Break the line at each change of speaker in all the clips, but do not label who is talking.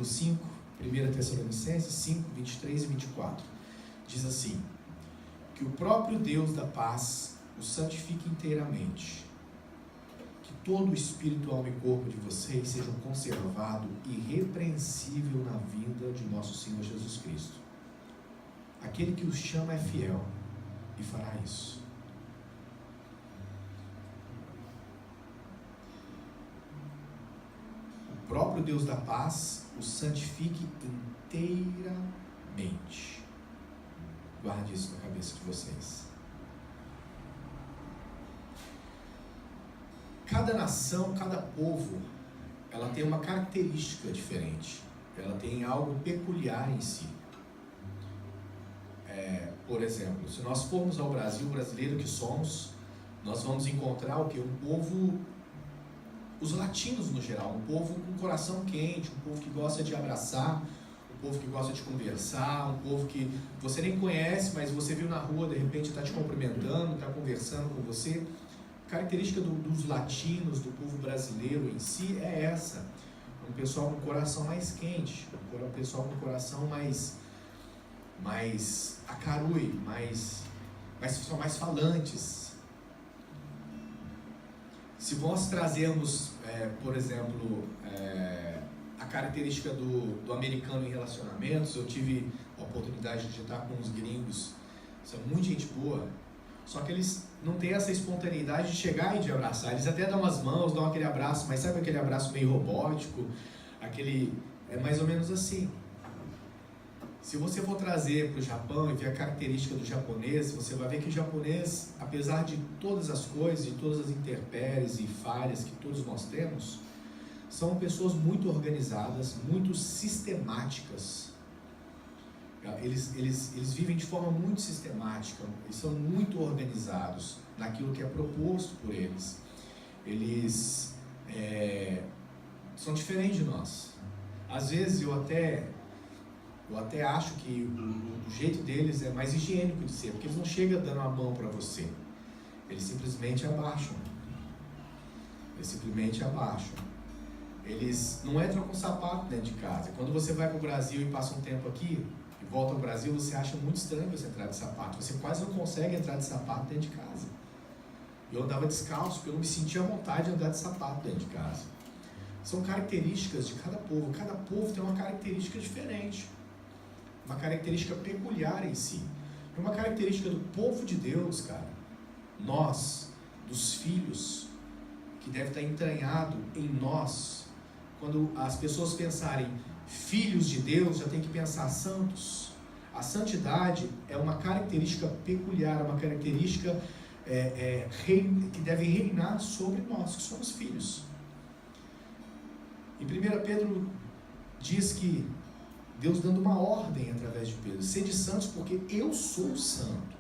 5, 1 Tessalonicenses 5, 23 e 24. Diz assim: que o próprio Deus da paz o santifique inteiramente, que todo o espírito, alma e corpo de vocês sejam conservado irrepreensível na vinda de nosso Senhor Jesus Cristo. Aquele que os chama é fiel e fará isso. O próprio Deus da paz o santifique inteiramente. Guarde isso na cabeça de vocês. Cada nação, cada povo, ela tem uma característica diferente. Ela tem algo peculiar em si. Por exemplo, se nós formos ao Brasil, brasileiro que somos, nós vamos encontrar o quê? Um povo, os latinos no geral, um povo com coração quente, um povo que gosta de abraçar, um povo que gosta de conversar, um povo que você nem conhece, mas você viu na rua, de repente está te cumprimentando, está conversando com você. A característica dos latinos, do povo brasileiro em si é essa. Um pessoal com coração mais quente, um pessoal com coração mais acarui, são mais falantes. Se nós trazermos, por exemplo, a característica do americano em relacionamentos, eu tive a oportunidade de estar com uns gringos, são muito gente boa, só que eles não têm essa espontaneidade de chegar e de abraçar. Eles até dão as mãos, dão aquele abraço, mas sabe aquele abraço meio robótico? É mais ou menos assim. Se você for trazer para o Japão e ver a característica do japonês, você vai ver que o japonês, apesar de todas as coisas, de todas as intempéries e falhas que todos nós temos, são pessoas muito organizadas, muito sistemáticas. Eles vivem de forma muito sistemática, eles são muito organizados naquilo que é proposto por eles. Eles são diferentes de nós. Às vezes eu até acho que o jeito deles é mais higiênico de ser, porque eles não chegam dando a mão para você. Eles simplesmente abaixam. Eles não entram com sapato dentro de casa. Quando você vai para o Brasil e passa um tempo aqui, e volta ao Brasil, você acha muito estranho você entrar de sapato. Você quase não consegue entrar de sapato dentro de casa. Eu andava descalço, porque eu não me sentia à vontade de andar de sapato dentro de casa. São características de cada povo. Cada povo tem uma característica diferente. Uma característica peculiar em si. É uma característica do povo de Deus, cara. Nós, dos filhos, que deve estar entranhado em nós. Quando as pessoas pensarem filhos de Deus, já tem que pensar santos. A santidade é uma característica peculiar, uma característica que deve reinar sobre nós, que somos filhos. Em 1 Pedro diz que Deus dando uma ordem através de Pedro: sede santos porque eu sou santo.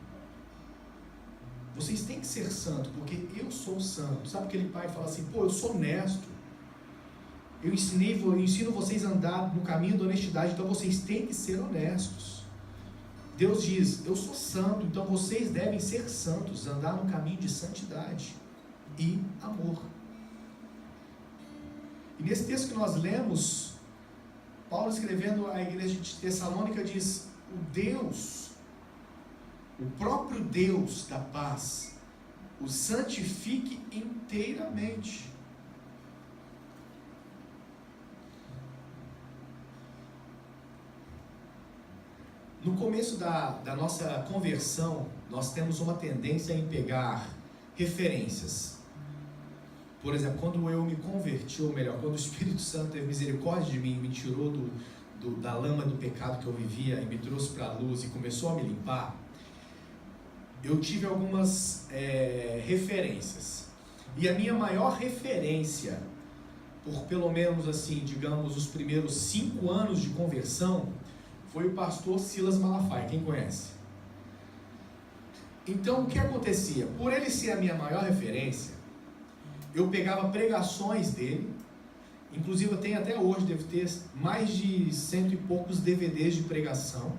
Vocês têm que ser santos porque eu sou santo. Sabe aquele pai que fala assim: pô, eu sou honesto, eu ensino vocês a andar no caminho da honestidade, então vocês têm que ser honestos. Deus diz: eu sou santo, então vocês devem ser santos, andar no caminho de santidade e amor. E nesse texto que nós lemos, Paulo, escrevendo à igreja de Tessalônica, diz: o próprio Deus da paz o santifique inteiramente. No começo da nossa conversão, nós temos uma tendência em pegar referências. Por exemplo, quando eu me converti, ou melhor, quando o Espírito Santo teve misericórdia de mim, me tirou da lama do pecado que eu vivia e me trouxe para a luz e começou a me limpar, eu tive algumas referências. E a minha maior referência, por pelo menos assim, digamos, os primeiros 5 anos de conversão, foi o pastor Silas Malafaia. Quem conhece? Então, o que acontecia? Por ele ser a minha maior referência, eu pegava pregações dele, inclusive eu tenho até hoje, devo ter mais de 100 e poucos DVDs de pregação,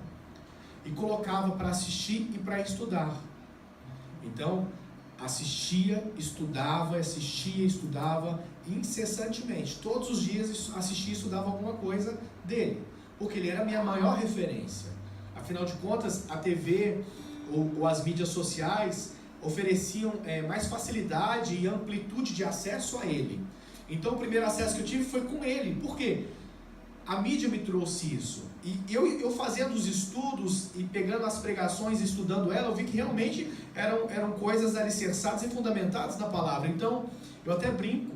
e colocava para assistir e para estudar. Então, assistia, estudava incessantemente. Todos os dias assistia e estudava alguma coisa dele, porque ele era a minha maior referência. Afinal de contas, a TV ou as mídias sociais ofereciam mais facilidade e amplitude de acesso a ele. Então o primeiro acesso que eu tive foi com ele. Por quê? A mídia me trouxe isso. E eu fazendo os estudos e pegando as pregações e estudando ela, eu vi que realmente eram coisas alicerçadas e fundamentadas na palavra. Então, eu até brinco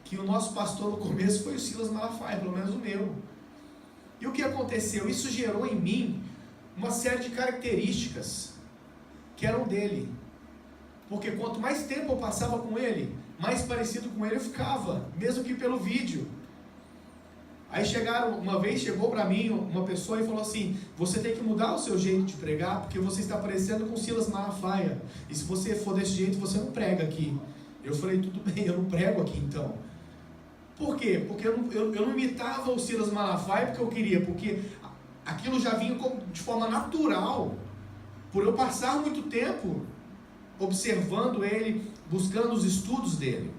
que o nosso pastor no começo foi o Silas Malafaia, pelo menos o meu. E o que aconteceu? Isso gerou em mim uma série de características que eram dele. Porque quanto mais tempo eu passava com ele, mais parecido com ele eu ficava, mesmo que pelo vídeo. Aí uma vez chegou para mim uma pessoa e falou assim: você tem que mudar o seu jeito de pregar, porque você está parecendo com Silas Malafaia, e se você for desse jeito, você não prega aqui. Eu falei: tudo bem, eu não prego aqui então. Por quê? Porque eu não imitava o Silas Malafaia porque eu queria, porque aquilo já vinha de forma natural, por eu passar muito tempo observando ele, buscando os estudos dele.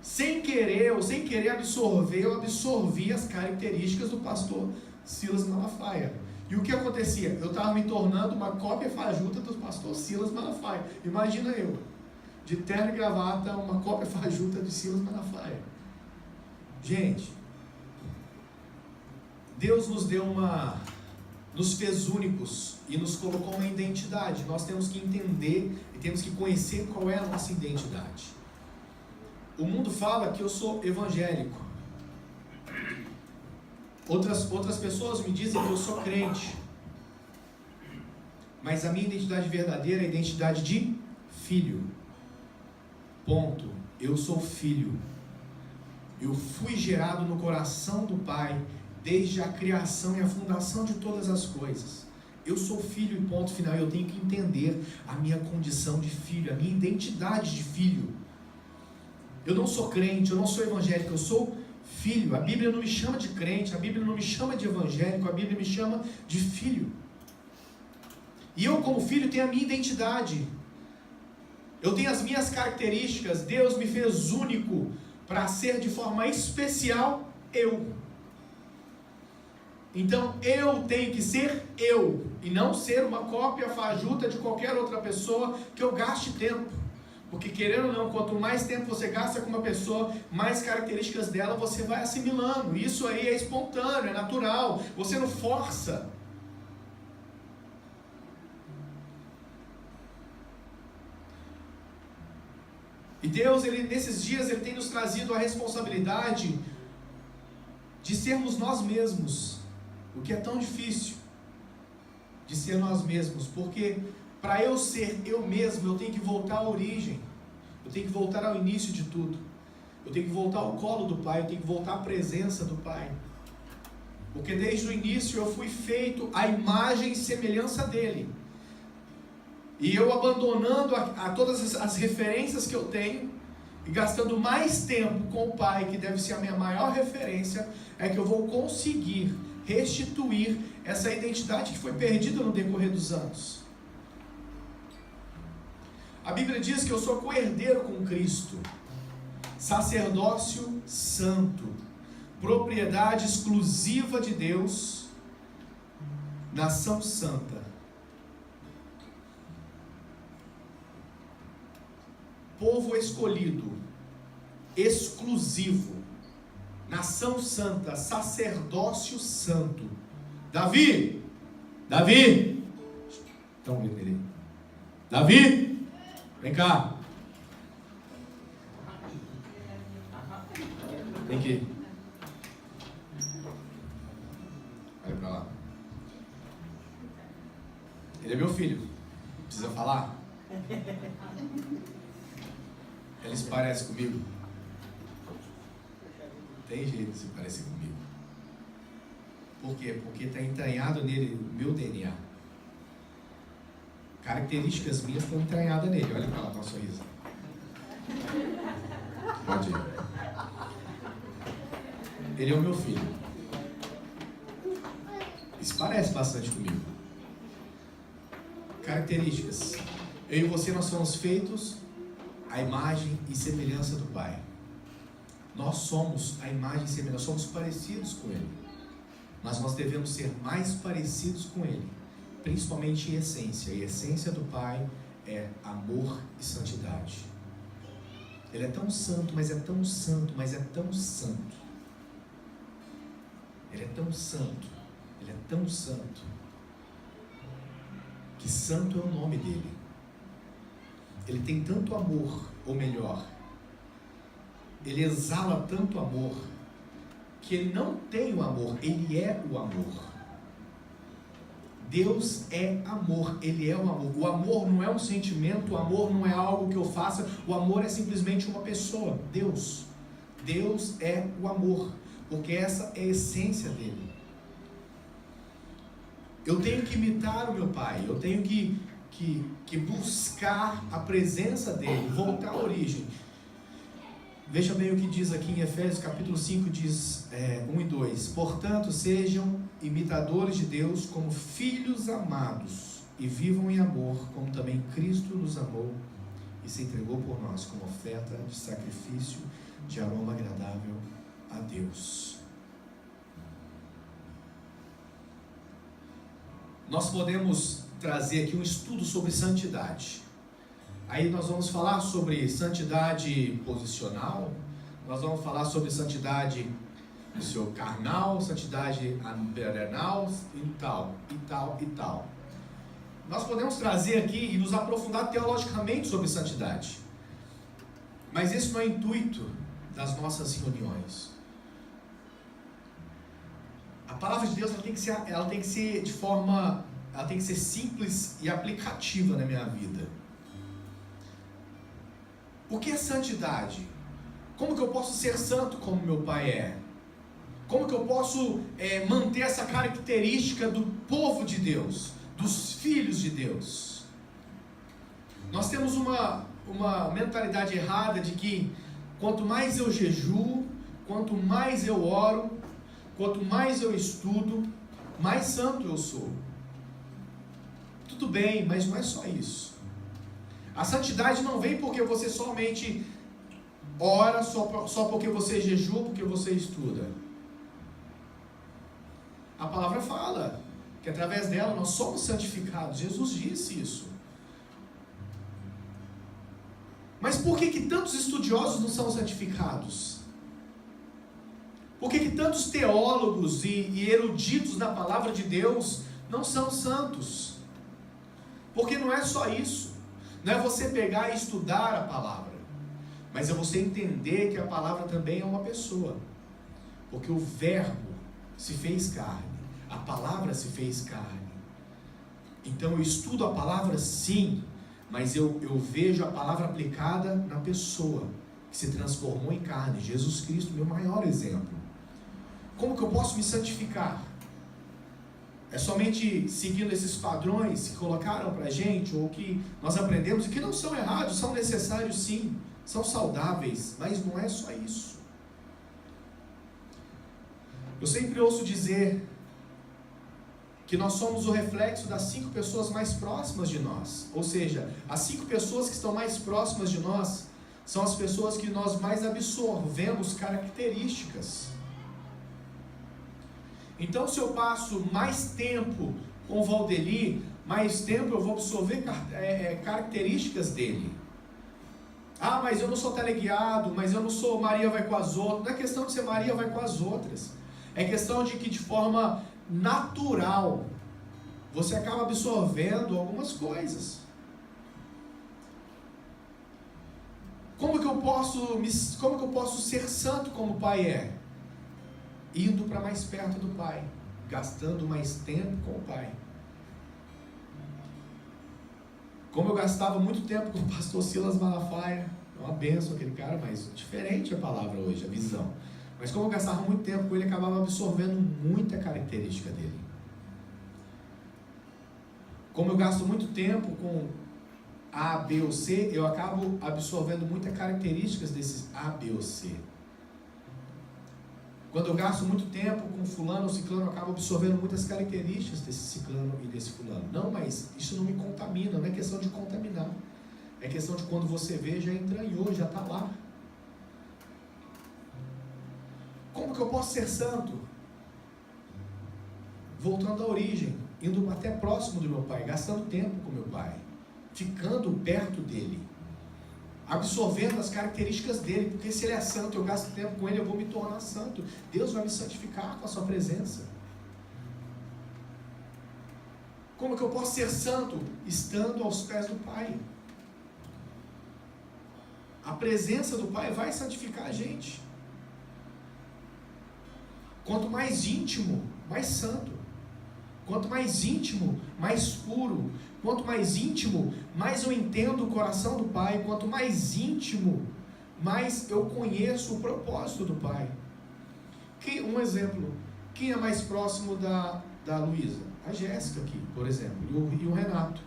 Sem querer absorver, eu absorvi as características do pastor Silas Malafaia. E o que acontecia? Eu estava me tornando uma cópia fajuta do pastor Silas Malafaia. Imagina eu, de terno e gravata, uma cópia fajuta de Silas Malafaia. Gente, Deus nos fez únicos e nos colocou uma identidade. Nós temos que entender e temos que conhecer qual é a nossa identidade. O mundo fala que eu sou evangélico. Outras pessoas me dizem que eu sou crente. Mas a minha identidade verdadeira é a identidade de filho. Ponto. Eu sou filho. Eu fui gerado no coração do Pai desde a criação e a fundação de todas as coisas. Eu sou filho e ponto final. Eu tenho que entender a minha condição de filho, a minha identidade de filho. Eu não sou crente, eu não sou evangélico, eu sou filho. A Bíblia não me chama de crente, a Bíblia não me chama de evangélico, a Bíblia me chama de filho. E eu, como filho, tenho a minha identidade. Eu tenho as minhas características. Deus me fez único para ser de forma especial eu. Então eu tenho que ser eu e não ser uma cópia fajuta de qualquer outra pessoa que eu gaste tempo. Porque querendo ou não, quanto mais tempo você gasta com uma pessoa, mais características dela você vai assimilando. Isso aí é espontâneo, é natural. Você não força. E Deus, nesses dias, Ele tem nos trazido a responsabilidade de sermos nós mesmos. O que é tão difícil de ser nós mesmos. Porque para eu ser eu mesmo, eu tenho que voltar à origem. Eu tenho que voltar ao início de tudo. Eu tenho que voltar ao colo do Pai. Eu tenho que voltar à presença do Pai. Porque desde o início eu fui feito à imagem e semelhança dEle. E eu abandonando a todas as referências que eu tenho e gastando mais tempo com o Pai, que deve ser a minha maior referência, é que eu vou conseguir restituir essa identidade que foi perdida no decorrer dos anos. A Bíblia diz que eu sou co-herdeiro com Cristo, sacerdócio santo, propriedade exclusiva de Deus, nação santa. Povo escolhido, exclusivo, nação santa, sacerdócio santo. Davi! Então, Davi! Vem cá. Vem aqui. Olha pra lá. Ele é meu filho. Precisa falar? Ele se parece comigo? Tem jeito de se parecer comigo. Por quê? Porque está entranhado nele o meu DNA. Características minhas estão entranhadas nele. Olha pra lá com a sorriso. Pode ir. Ele é o meu filho. Ele se parece bastante comigo. Características. Eu e você, nós somos feitos à imagem e semelhança do Pai. Nós somos a imagem e semelhança, nós somos parecidos com Ele. Mas nós devemos ser mais parecidos com Ele, principalmente em essência. E a essência do Pai é amor e santidade. Ele é tão santo, mas é tão santo, mas é tão santo. Ele é tão santo, ele é tão santo, que santo é o nome dele. Ele tem tanto amor, ou melhor, ele exala tanto amor, que ele não tem o amor, ele é o amor. Deus é amor, ele é o amor. O amor não é um sentimento, o amor não é algo que eu faça, o amor é simplesmente uma pessoa, Deus. Deus é o amor, porque essa é a essência dele. Eu tenho que imitar o meu Pai, eu tenho que buscar a presença dele, voltar à origem. Veja bem o que diz aqui em Efésios capítulo 5, diz 1 e 2. Portanto, sejam imitadores de Deus como filhos amados e vivam em amor, como também Cristo nos amou e se entregou por nós como oferta de sacrifício de aroma agradável a Deus. Nós podemos trazer aqui um estudo sobre santidade. Aí nós vamos falar sobre santidade posicional, nós vamos falar sobre santidade no seu carnal, santidade terrenal e tal, e tal, e tal. Nós podemos trazer aqui e nos aprofundar teologicamente sobre santidade. Mas esse não é o intuito das nossas reuniões. A palavra de Deus ela tem que ser de forma, ela tem que ser simples e aplicativa na minha vida. O que é santidade? Como que eu posso ser santo como meu Pai é? Como que eu posso manter essa característica do povo de Deus, dos filhos de Deus? Nós temos uma mentalidade errada de que quanto mais eu jejuo, quanto mais eu oro, quanto mais eu estudo, mais santo eu sou. Tudo bem, mas não é só isso. A santidade não vem porque você somente ora, só porque você jejua, porque você estuda. A palavra fala que através dela nós somos santificados. Jesus disse isso. Mas por que tantos estudiosos não são santificados? Por que tantos teólogos e eruditos na palavra de Deus não são santos? Porque não é só isso. Não é você pegar e estudar a palavra, mas é você entender que a palavra também é uma pessoa. Porque o verbo se fez carne, a palavra se fez carne. Então eu estudo a palavra sim, mas eu vejo a palavra aplicada na pessoa que se transformou em carne, Jesus Cristo, meu maior exemplo. Como que eu posso me santificar? É somente seguindo esses padrões que colocaram para a gente, ou que nós aprendemos, e que não são errados, são necessários sim, são saudáveis, mas não é só isso. Eu sempre ouço dizer que nós somos o reflexo das 5 pessoas mais próximas de nós, ou seja, as 5 pessoas que estão mais próximas de nós, são as pessoas que nós mais absorvemos características. Então, se eu passo mais tempo com o Valdeli, mais tempo eu vou absorver características dele. Ah, mas eu não sou teleguiado, mas eu não sou Maria vai com as outras. Não é questão de ser Maria vai com as outras. É questão de que de forma natural você acaba absorvendo algumas coisas. Como que eu posso ser santo como o Pai é? Indo para mais perto do Pai, gastando mais tempo com o Pai. Como eu gastava muito tempo com o pastor Silas Malafaia, é uma benção aquele cara, mas diferente a palavra hoje, a visão. Mas como eu gastava muito tempo com ele, acabava absorvendo muita característica dele. Como eu gasto muito tempo com A, B ou C, eu acabo absorvendo muitas características desses A, B ou C. Quando eu gasto muito tempo com fulano ou ciclano, eu acabo absorvendo muitas características desse ciclano e desse fulano. Não, mas isso não me contamina, não é questão de contaminar. É questão de quando você vê, já entranhou, já está lá. que eu posso ser santo? Voltando à origem, indo até próximo do meu pai, gastando tempo com meu pai, ficando perto dele, absorvendo as características dele, porque se ele é santo, eu gasto tempo com ele, eu vou me tornar santo. Deus vai me santificar com a sua presença. Como que eu posso ser santo? Estando aos pés do Pai. A presença do Pai vai santificar a gente. Quanto mais íntimo, mais santo. Quanto mais íntimo, mais puro. Quanto mais íntimo, mais eu entendo o coração do Pai. Quanto mais íntimo, mais eu conheço o propósito do Pai. Um exemplo. Quem é mais próximo da Luísa? A Jéssica aqui, por exemplo, e o Renato.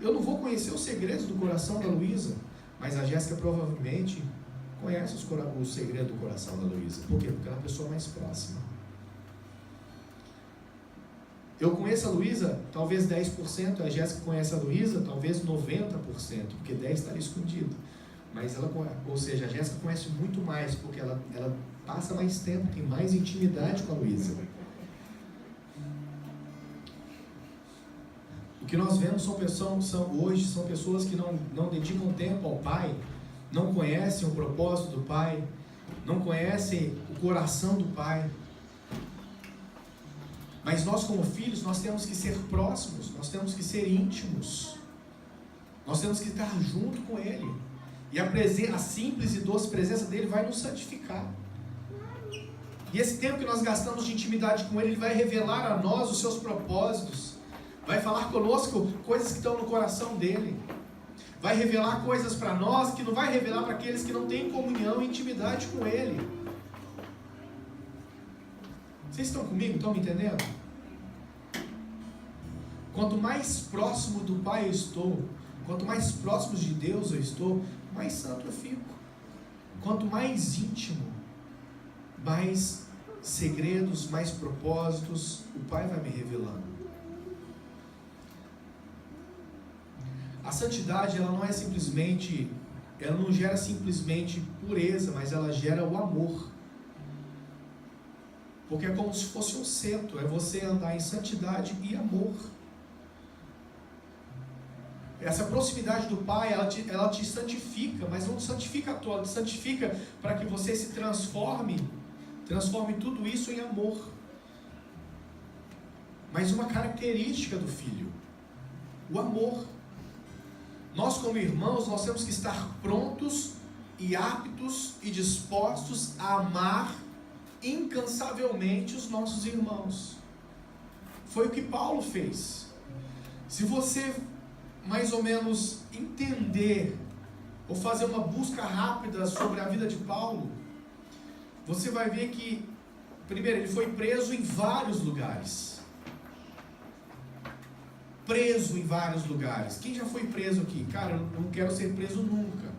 Eu não vou conhecer os segredos do coração da Luísa, mas a Jéssica provavelmente conhece os segredos do coração da Luísa. Por quê? Porque ela é a pessoa mais próxima. Eu conheço a Luísa, talvez 10%, a Jéssica conhece a Luísa, talvez 90%, porque 10% estaria escondido. Mas ou seja, a Jéssica conhece muito mais, porque ela passa mais tempo, tem mais intimidade com a Luísa. O que nós vemos hoje são pessoas que não dedicam tempo ao Pai, não conhecem o propósito do Pai, não conhecem o coração do Pai. Mas nós, como filhos, nós temos que ser próximos, nós temos que ser íntimos, nós temos que estar junto com Ele. E a simples e doce presença dEle vai nos santificar. E esse tempo que nós gastamos de intimidade com Ele, Ele vai revelar a nós os seus propósitos, vai falar conosco coisas que estão no coração dEle, vai revelar coisas para nós que não vai revelar para aqueles que não têm comunhão e intimidade com Ele. Vocês estão comigo? Estão me entendendo? Quanto mais próximo do Pai eu estou, quanto mais próximo de Deus eu estou, mais santo eu fico. Quanto mais íntimo, mais segredos, mais propósitos o Pai vai me revelando. A santidade, ela não gera simplesmente pureza, mas ela gera o amor. Porque é como se fosse um centro, é você andar em santidade e amor. Essa proximidade do Pai, ela te santifica, mas não te santifica à toa, ela te santifica para que você se transforme tudo isso em amor. Mas uma característica do Filho, o amor. Nós, como irmãos, nós temos que estar prontos e aptos e dispostos a amar incansavelmente os nossos irmãos. Foi o que Paulo fez. Se você mais ou menos entender ou fazer uma busca rápida sobre a vida de Paulo, você vai ver que, primeiro, ele foi preso em vários lugares. Preso em vários lugares. Quem já foi preso aqui? Cara, eu não quero ser preso nunca.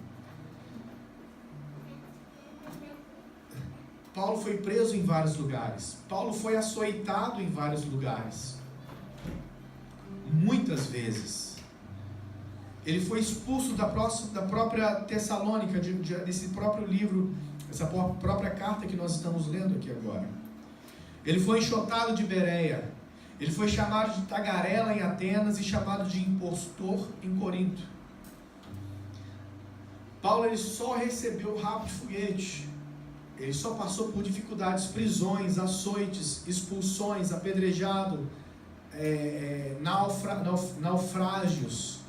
Paulo foi preso em vários lugares. Paulo foi açoitado em vários lugares. Muitas vezes. Ele foi expulso da própria Tessalônica, desse próprio livro, essa própria carta que nós estamos lendo aqui agora. Ele foi enxotado de Bereia. Ele foi chamado de tagarela em Atenas e chamado de impostor em Corinto. Paulo, ele só recebeu o rabo de foguete. Ele só passou por dificuldades, prisões, açoites, expulsões, apedrejado, naufrágios.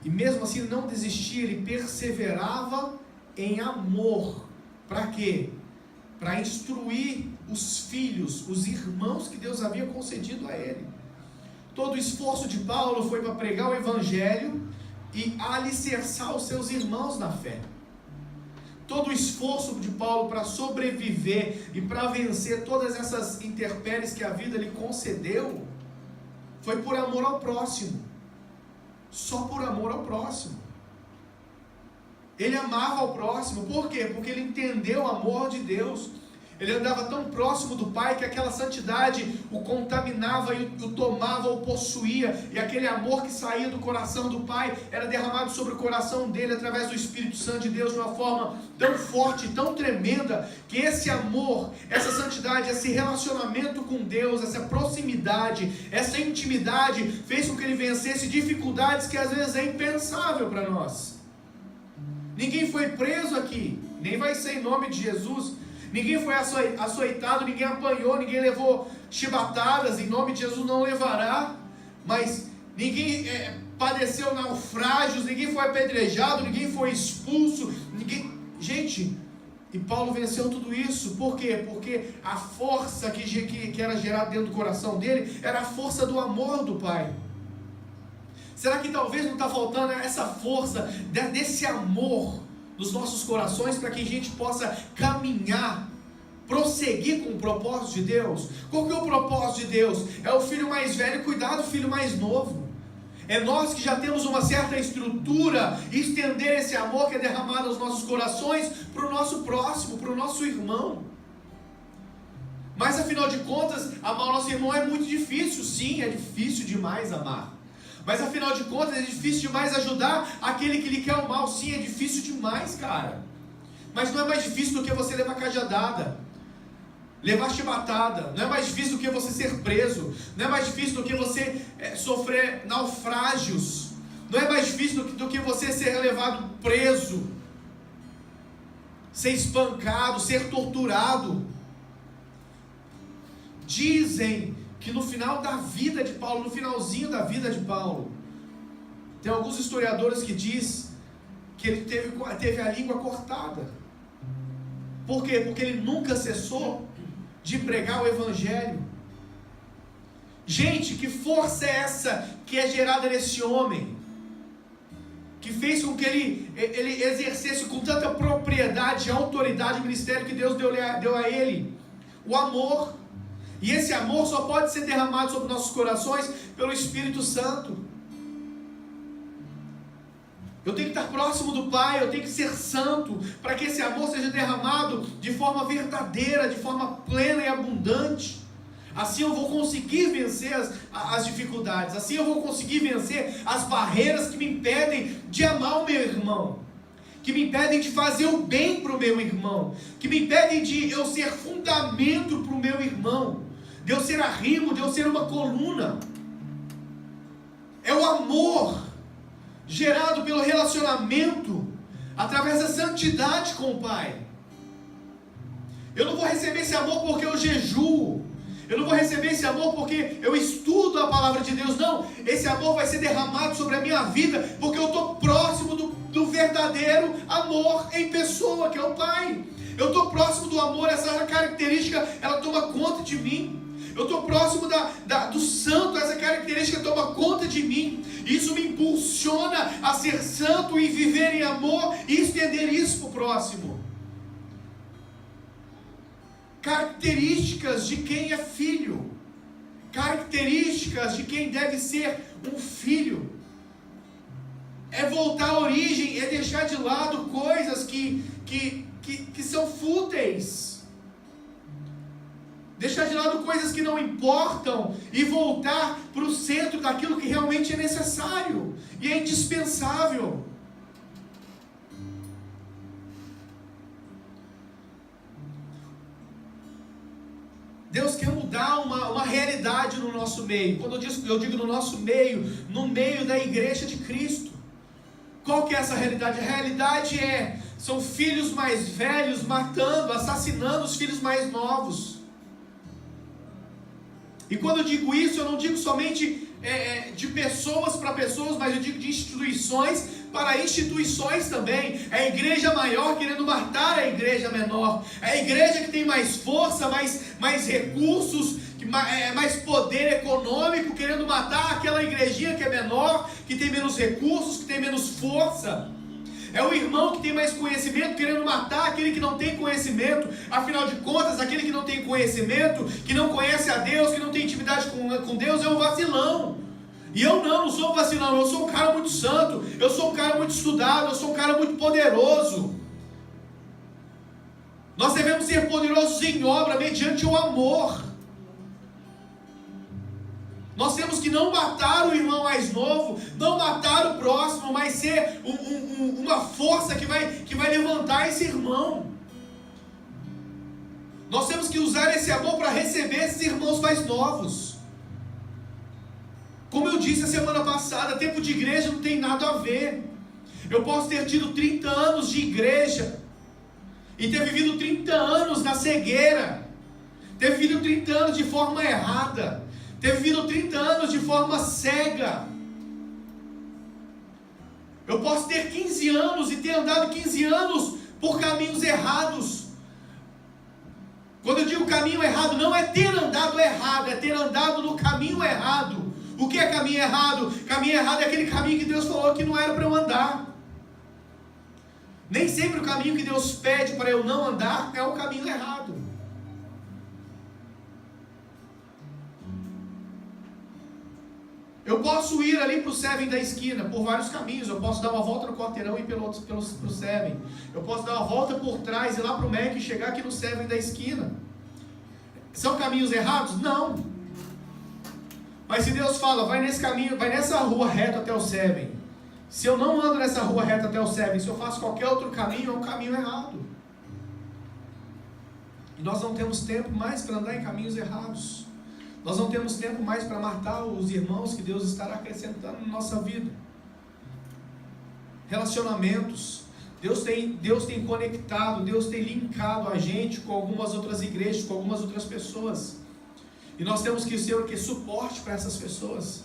E mesmo assim ele não desistia, ele perseverava em amor. Para quê? Para instruir os filhos, os irmãos que Deus havia concedido a ele. Todo o esforço de Paulo foi para pregar o Evangelho e alicerçar os seus irmãos na fé. Todo o esforço de Paulo para sobreviver e para vencer todas essas intempéries que a vida lhe concedeu, foi por amor ao próximo. Só por amor ao próximo. Ele amava ao próximo. Por quê? Porque ele entendeu o amor de Deus. Ele andava tão próximo do Pai que aquela santidade o contaminava e o tomava, o possuía. E aquele amor que saía do coração do Pai era derramado sobre o coração dele através do Espírito Santo de Deus de uma forma tão forte, tão tremenda, que esse amor, essa santidade, esse relacionamento com Deus, essa proximidade, essa intimidade fez com que ele vencesse dificuldades que às vezes é impensável para nós. Ninguém foi preso aqui, nem vai ser em nome de Jesus. Ninguém foi açoitado, ninguém apanhou, ninguém levou chibatadas, em nome de Jesus não levará. Mas ninguém padeceu naufrágios, ninguém foi apedrejado, ninguém foi expulso. Gente, e Paulo venceu tudo isso. Por quê? Porque a força que era gerada dentro do coração dele era a força do amor do Pai. Será que talvez não está faltando essa força desse amor nos nossos corações, para que a gente possa caminhar, prosseguir com o propósito de Deus? Qual que é o propósito de Deus? É o filho mais velho cuidar do filho mais novo. É nós que já temos uma certa estrutura, estender esse amor que é derramado nos nossos corações para o nosso próximo, para o nosso irmão. Mas afinal de contas, amar o nosso irmão é muito difícil. Sim, é difícil demais amar. Mas afinal de contas é difícil demais ajudar aquele que lhe quer o mal. Sim, é difícil demais, cara. Mas não é mais difícil do que você levar cajadada, levar chibatada. Não é mais difícil do que você ser preso. Não é mais difícil do que você sofrer naufrágios. Não é mais difícil do que você ser levado preso, ser espancado, ser torturado. Dizem que no final da vida de Paulo, no finalzinho da vida de Paulo, tem alguns historiadores que diz que ele teve a língua cortada. Por quê? Porque ele nunca cessou de pregar o Evangelho. Gente, que força é essa que é gerada nesse homem, que fez com que ele exercesse com tanta propriedade e autoridade o ministério que Deus deu a ele? O amor. E esse amor só pode ser derramado sobre nossos corações pelo Espírito Santo. Eu tenho que estar próximo do Pai, eu tenho que ser santo, para que esse amor seja derramado de forma verdadeira, de forma plena e abundante. Assim eu vou conseguir vencer as dificuldades, assim eu vou conseguir vencer as barreiras que me impedem de amar o meu irmão, que me impedem de fazer o bem para o meu irmão, que me impedem de eu ser fundamento para o meu irmão, de eu ser arrimo, de eu ser uma coluna. É o amor gerado pelo relacionamento, através da santidade com o Pai. Eu não vou receber esse amor porque eu jejuo, eu não vou receber esse amor porque eu estudo a palavra de Deus. Não, esse amor vai ser derramado sobre a minha vida porque eu estou próximo do verdadeiro amor em pessoa, que é o Pai. Eu estou próximo do amor, essa característica, ela toma conta de mim. Eu estou próximo do santo, essa característica toma conta de mim. Isso me impulsiona a ser santo e viver em amor e estender isso para o próximo. Características de quem é filho, características de quem deve ser um filho. É voltar à origem, é deixar de lado coisas que são fúteis. Deixar de lado coisas que não importam e voltar para o centro daquilo que realmente é necessário e é indispensável. Deus quer mudar uma realidade no nosso meio. Quando eu digo no nosso meio, no meio da igreja de Cristo. Qual que é essa realidade? A realidade são filhos mais velhos matando, assassinando os filhos mais novos. E quando eu digo isso, eu não digo somente de pessoas para pessoas, mas eu digo de instituições para instituições também. É a igreja maior querendo matar a igreja menor. É a igreja que tem mais força, mais recursos, mais poder econômico, querendo matar aquela igrejinha que é menor, que tem menos recursos, que tem menos força. É o irmão que tem mais conhecimento querendo matar aquele que não tem conhecimento. Afinal de contas, aquele que não tem conhecimento, que não conhece a Deus, que não tem intimidade com Deus, é um vacilão. E eu não sou um vacilão, eu sou um cara muito santo, eu sou um cara muito estudado, eu sou um cara muito poderoso. Nós devemos ser poderosos em obra mediante o amor. Nós temos que não matar o irmão mais novo, não matar o próximo, mas ser uma força que vai levantar esse irmão. Nós temos que usar esse amor para receber esses irmãos mais novos. Como eu disse a semana passada, tempo de igreja não tem nada a ver. Eu posso ter tido 30 anos de igreja e ter vivido 30 anos na cegueira, ter vivido 30 anos de forma errada, ter vivido 30 anos de forma cega. Eu posso ter 15 anos e ter andado 15 anos por caminhos errados. Quando eu digo caminho errado, não é ter andado errado, é ter andado no caminho errado. O que é caminho errado? Caminho errado é aquele caminho que Deus falou que não era para eu andar. Nem sempre o caminho que Deus pede para eu não andar é o caminho errado. Eu posso ir ali para o Seven da esquina por vários caminhos. Eu posso dar uma volta no quarteirão e ir pelo Seven. Eu posso dar uma volta por trás e ir lá para o Mac e chegar aqui no Seven da esquina. São caminhos errados? Não. Mas se Deus fala, vai nesse caminho, vai nessa rua reto até o Seven. Se eu não ando nessa rua reta até o Seven, se eu faço qualquer outro caminho, é um caminho errado. E nós não temos tempo mais para andar em caminhos errados. Nós não temos tempo mais para matar os irmãos que Deus estará acrescentando na nossa vida. Relacionamentos. Deus tem conectado, Deus tem linkado a gente com algumas outras igrejas, com algumas outras pessoas. E nós temos que ser o que? Suporte para essas pessoas.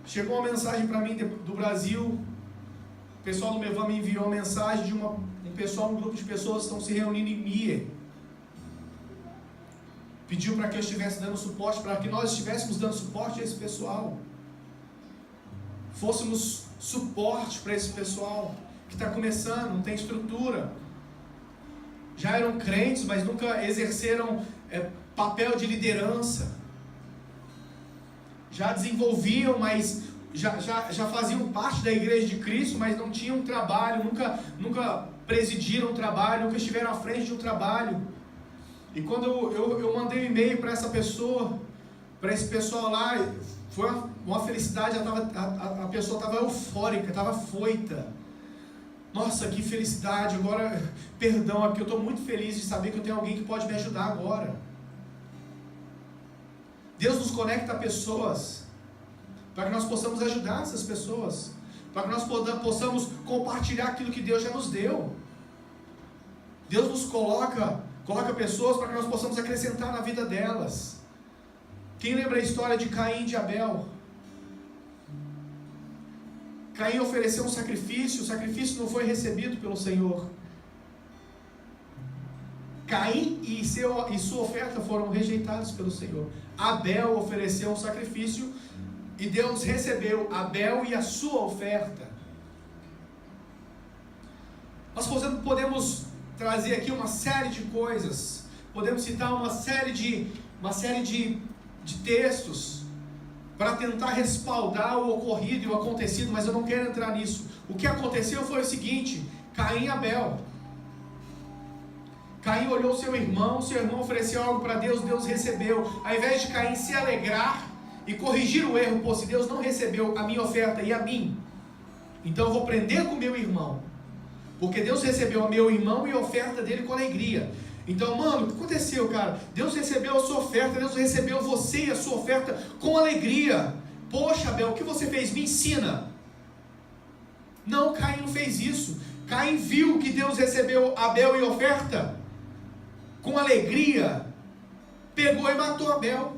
Chegou uma mensagem para mim do Brasil. O pessoal do Mevan me enviou uma mensagem de um grupo de pessoas que estão se reunindo em Mier. Pediu para que eu estivesse dando suporte, para que nós estivéssemos dando suporte a esse pessoal. Fôssemos suporte para esse pessoal que está começando, não tem estrutura. Já eram crentes, mas nunca exerceram papel de liderança. Já desenvolviam, mas já faziam parte da igreja de Cristo, mas não tinham trabalho, nunca presidiram um trabalho, nunca estiveram à frente de um trabalho. E quando eu mandei um e-mail para essa pessoa, para esse pessoal lá, foi uma felicidade. A pessoa estava eufórica, estava foita. Nossa, que felicidade! Agora, perdão, é porque eu estou muito feliz de saber que eu tenho alguém que pode me ajudar agora. Deus nos conecta a pessoas para que nós possamos ajudar essas pessoas, para que nós possamos compartilhar aquilo que Deus já nos deu. Deus nos coloca pessoas para que nós possamos acrescentar na vida delas. Quem lembra a história de Caim e de Abel? Caim ofereceu um sacrifício, o sacrifício não foi recebido pelo Senhor. Caim e sua oferta foram rejeitados pelo Senhor. Abel ofereceu um sacrifício e Deus recebeu Abel e a sua oferta. Nós podemos trazer aqui uma série de coisas, podemos citar uma série de textos para tentar respaldar o ocorrido e o acontecido, mas eu não quero entrar nisso. O que aconteceu foi o seguinte: Caim e Abel. Caim olhou seu irmão ofereceu algo para Deus, Deus recebeu. Ao invés de Caim se alegrar e corrigir o erro, pô, se Deus não recebeu a minha oferta e a mim, então eu vou prender com o meu irmão, porque Deus recebeu o meu irmão e a oferta dele com alegria. Então, mano, o que aconteceu, cara? Deus recebeu a sua oferta, Deus recebeu você e a sua oferta com alegria. Poxa, Abel, o que você fez? Me ensina. Não, Caim não fez isso. Caim viu que Deus recebeu Abel e oferta com alegria, pegou e matou Abel.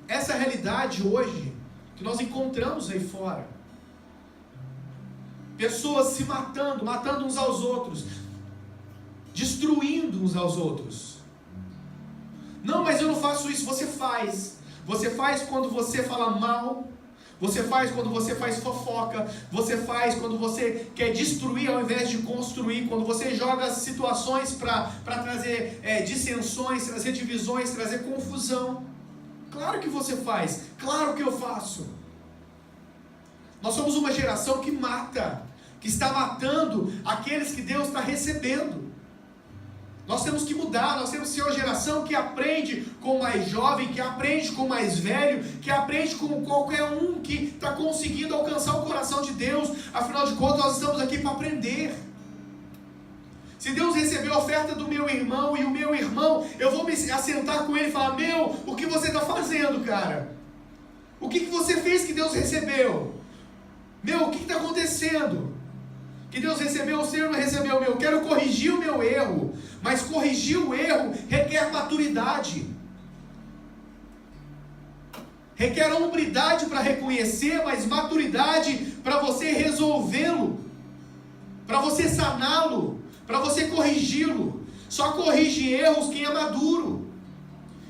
Essa é a realidade hoje que nós encontramos aí fora. Pessoas se matando uns aos outros, destruindo uns aos outros. Não, mas eu não faço isso. Você faz. Você faz quando você fala mal. Você faz quando você faz fofoca. Você faz quando você quer destruir ao invés de construir. Quando você joga situações para trazer dissensões, trazer divisões, trazer confusão. Claro que você faz. Claro que eu faço. Nós somos uma geração que mata. que está matando aqueles que Deus está recebendo. Nós temos que mudar, nós temos que ser uma geração que aprende com o mais jovem, que aprende com o mais velho, que aprende com qualquer um que está conseguindo alcançar o coração de Deus. Afinal de contas, nós estamos aqui para aprender. Se Deus receber a oferta do meu irmão e o meu irmão, eu vou me assentar com ele e falar: meu, o que você está fazendo, cara? O que você fez que Deus recebeu? Meu, o que está acontecendo? Que Deus recebeu o seu, não recebeu o meu. Eu quero corrigir o meu erro, mas corrigir o erro requer maturidade. Requer hombridade para reconhecer, mas maturidade para você resolvê-lo, para você saná-lo, para você corrigi-lo. Só corrige erros quem é maduro.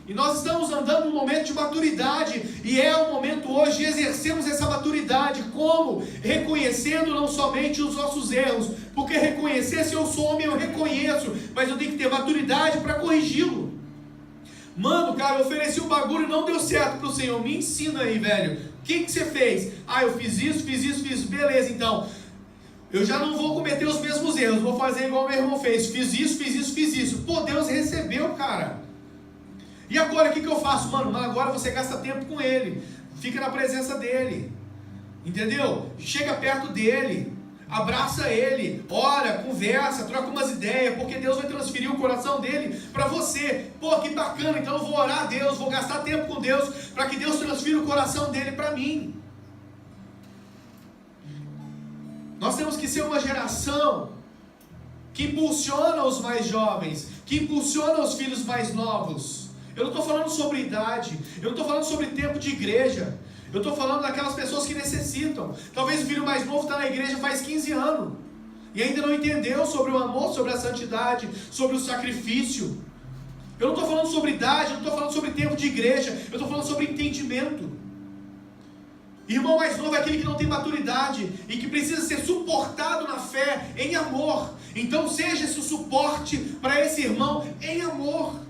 E nós estamos andando num momento de maturidade, e é o momento hoje de exercermos essa maturidade. Como? Reconhecendo não somente os nossos erros, porque reconhecer, se eu sou homem eu reconheço, mas eu tenho que ter maturidade para corrigi-lo. Mano, cara, eu ofereci um bagulho e não deu certo para o Senhor, me ensina aí, velho, o que você fez? Eu fiz isso, beleza, então eu já não vou cometer os mesmos erros, vou fazer igual meu irmão fez, fiz isso. Pô, Deus recebeu, cara. E agora o que eu faço? Mano, agora você gasta tempo com ele, fica na presença dele, entendeu? Chega perto dele, abraça ele, ora, conversa, troca umas ideias, porque Deus vai transferir o coração dele para você. Pô, que bacana, então eu vou orar a Deus, vou gastar tempo com Deus, para que Deus transfira o coração dele para mim. Nós temos que ser uma geração que impulsiona os mais jovens, que impulsiona os filhos mais novos. Eu não estou falando sobre idade, eu não estou falando sobre tempo de igreja, eu estou falando daquelas pessoas que necessitam. Talvez o filho mais novo está na igreja faz 15 anos, e ainda não entendeu sobre o amor, sobre a santidade, sobre o sacrifício. Eu não estou falando sobre idade, eu não estou falando sobre tempo de igreja, eu estou falando sobre entendimento. Irmão mais novo é aquele que não tem maturidade, e que precisa ser suportado na fé, em amor. Então seja esse o suporte para esse irmão, em amor.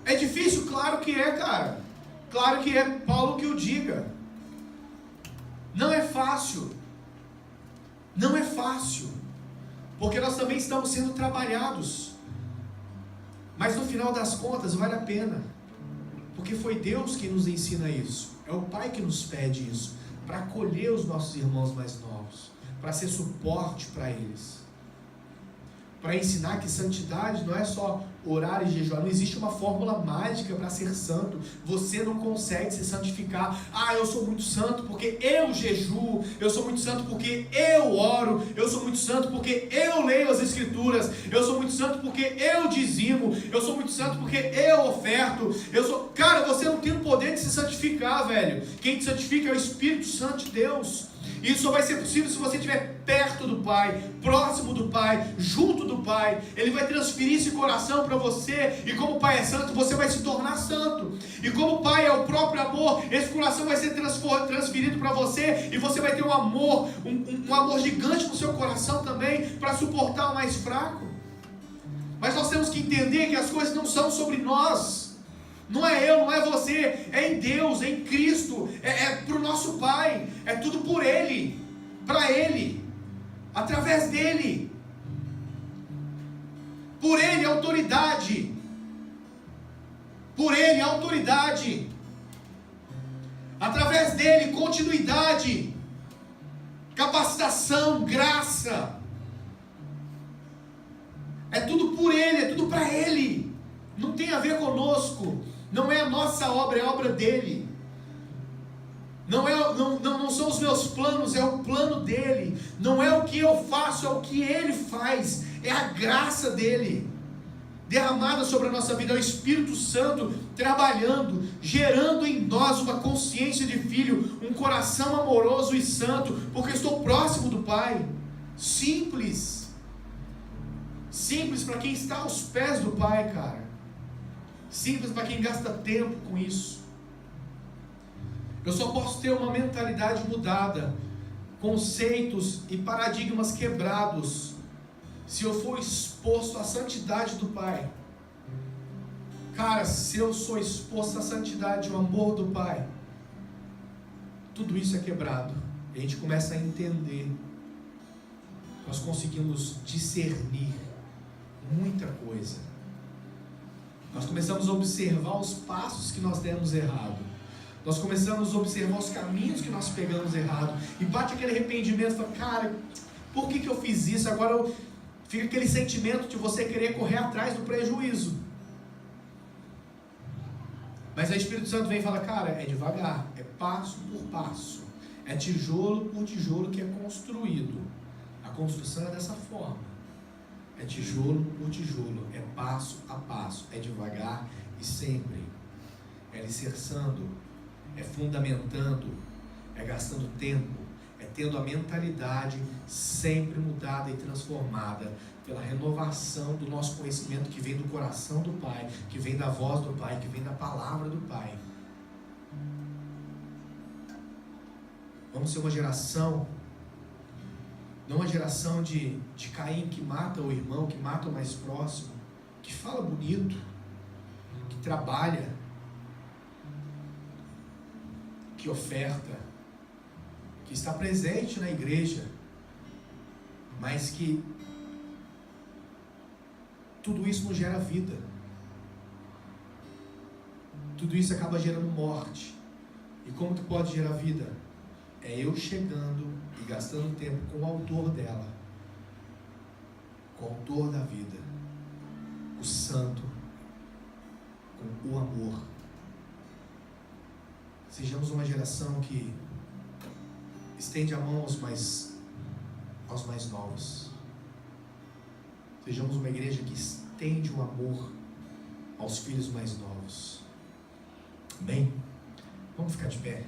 É difícil? Claro que é, cara. Claro que é, Paulo que o diga. Não é fácil. Não é fácil. Porque nós também estamos sendo trabalhados. Mas no final das contas vale a pena. Porque foi Deus que nos ensina isso. É o Pai que nos pede isso. Para acolher os nossos irmãos mais novos. Para ser suporte para eles. Para ensinar que santidade não é só orar e jejuar. Não existe uma fórmula mágica para ser santo. Você não consegue se santificar. Eu sou muito santo porque eu jejuo. Eu sou muito santo porque eu oro. Eu sou muito santo porque eu leio as escrituras. Eu sou muito santo porque eu dizimo. Eu sou muito santo porque eu oferto. Cara, você não tem o poder de se santificar, velho. Quem te santifica é o Espírito Santo de Deus. Isso só vai ser possível se você estiver perto do Pai, próximo do Pai, junto do Pai. Ele vai transferir esse coração para você, e como o Pai é santo, você vai se tornar santo. E como o Pai é o próprio amor, esse coração vai ser transferido para você, e você vai ter um amor, um amor gigante no seu coração também, para suportar o mais fraco. Mas nós temos que entender que as coisas não são sobre nós. Não é eu, não é você, é em Deus, é em Cristo, é para o nosso Pai, é tudo por Ele, para Ele, através dEle, por Ele autoridade, através dEle continuidade, capacitação, graça, é tudo por Ele, é tudo para Ele, não tem a ver conosco. Não é a nossa obra, é a obra dele. Não são os meus planos, é o plano dele. Não é o que eu faço, é o que ele faz. É a graça dele derramada sobre a nossa vida. É o Espírito Santo trabalhando, gerando em nós uma consciência de filho, um coração amoroso e santo, porque eu estou próximo do Pai. Simples para quem está aos pés do Pai, cara. Simples para quem gasta tempo com isso. Eu só posso ter uma mentalidade mudada, conceitos e paradigmas quebrados, se eu for exposto à santidade do Pai. Cara, se eu sou exposto à santidade, ao amor do Pai, tudo isso é quebrado. E a gente começa a entender. Nós conseguimos discernir muita coisa. Nós começamos a observar os passos que nós demos errado. Nós começamos a observar os caminhos que nós pegamos errado. E bate aquele arrependimento, fala, cara, por que eu fiz isso? Agora fica aquele sentimento de você querer correr atrás do prejuízo. Mas aí o Espírito Santo vem e fala, cara, é devagar, é passo por passo. É tijolo por tijolo que é construído. A construção é dessa forma. É tijolo por tijolo, é passo a passo, é devagar e sempre. É alicerçando, é fundamentando, é gastando tempo, é tendo a mentalidade sempre mudada e transformada pela renovação do nosso conhecimento que vem do coração do Pai, que vem da voz do Pai, que vem da palavra do Pai. Vamos ser uma geração, não uma geração de Caim que mata o irmão, que mata o mais próximo, que fala bonito, que trabalha, que oferta, que está presente na igreja, mas que tudo isso não gera vida. Tudo isso acaba gerando morte. E como que pode gerar vida? É eu chegando e gastando tempo com o autor dela, com o autor da vida, o santo, com o amor. Sejamos uma geração que estende a mão aos mais novos. Sejamos uma igreja que estende o amor aos filhos mais novos. Amém? Vamos ficar de pé.